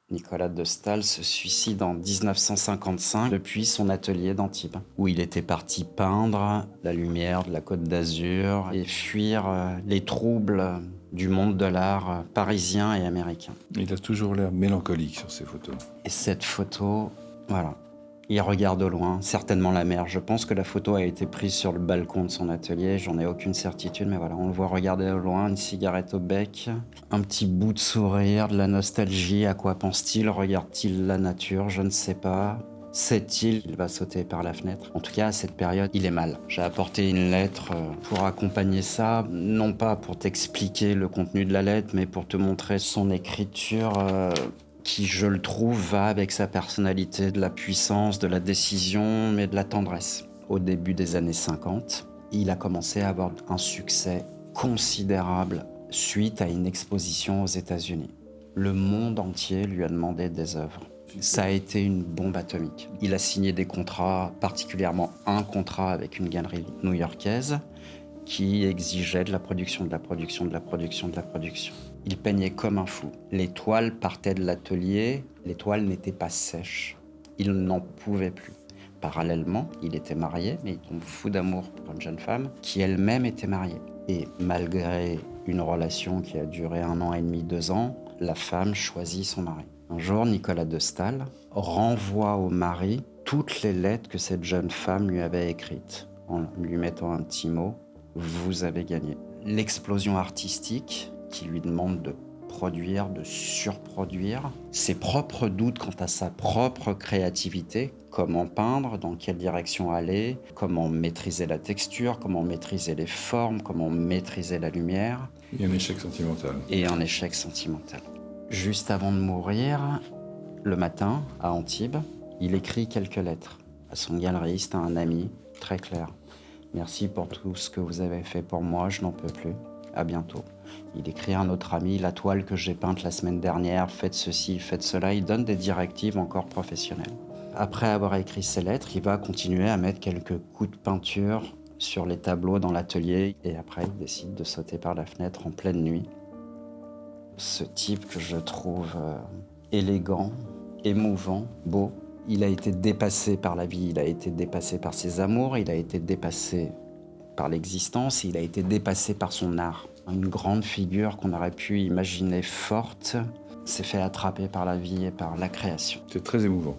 Nicolas de Staël se suicide en 1955 depuis son atelier d'Antibes, où il était parti peindre la lumière de la Côte d'Azur et fuir les troubles du monde de l'art parisien et américain. Il a toujours l'air mélancolique sur ses photos. Et cette photo, voilà, il regarde au loin, certainement la mer. Je pense que la photo a été prise sur le balcon de son atelier, j'en ai aucune certitude, mais voilà, on le voit regarder au loin, une cigarette au bec, un petit bout de sourire, de la nostalgie. À quoi pense-t-il? Regarde-t-il la nature? Je ne sais pas. Sait-il qu'il va sauter par la fenêtre? En tout cas, à cette période, il est mal. J'ai apporté une lettre pour accompagner ça, non pas pour t'expliquer le contenu de la lettre, mais pour te montrer son écriture qui, je le trouve, va avec sa personnalité, de la puissance, de la décision, mais de la tendresse. Au début des années 50, il a commencé à avoir un succès considérable suite à une exposition aux États-Unis. Le monde entier lui a demandé des œuvres. Ça a été une bombe atomique. Il a signé des contrats, particulièrement un contrat avec une galerie new-yorkaise qui exigeait de la production, de la production, de la production, de la production. Il peignait comme un fou. Les toiles partaient de l'atelier, les toiles n'étaient pas sèches. Il n'en pouvait plus. Parallèlement, il était marié, mais il tombe fou d'amour pour une jeune femme qui elle-même était mariée. Et malgré une relation qui a duré 1 an et demi, 2 ans, la femme choisit son mari. Un jour, Nicolas de Staël renvoie au mari toutes les lettres que cette jeune femme lui avait écrites, en lui mettant un petit mot: vous avez gagné. L'explosion artistique qui lui demande de produire, de surproduire, ses propres doutes quant à sa propre créativité, comment peindre, dans quelle direction aller, comment maîtriser la texture, comment maîtriser les formes, comment maîtriser la lumière. Et un échec sentimental. Et un échec sentimental. Juste avant de mourir, le matin, à Antibes, il écrit quelques lettres à son galeriste, à un ami, très clair. Merci pour tout ce que vous avez fait pour moi, je n'en peux plus. À bientôt. Il écrit à un autre ami: la toile que j'ai peinte la semaine dernière, faites ceci, faites cela. Il donne des directives encore professionnelles. Après avoir écrit ces lettres, il va continuer à mettre quelques coups de peinture sur les tableaux dans l'atelier. Et après, il décide de sauter par la fenêtre en pleine nuit. Ce type que je trouve élégant, émouvant, beau. Il a été dépassé par la vie, il a été dépassé par ses amours, il a été dépassé par l'existence, et il a été dépassé par son art. Une grande figure qu'on aurait pu imaginer forte s'est fait attraper par la vie et par la création. C'est très émouvant.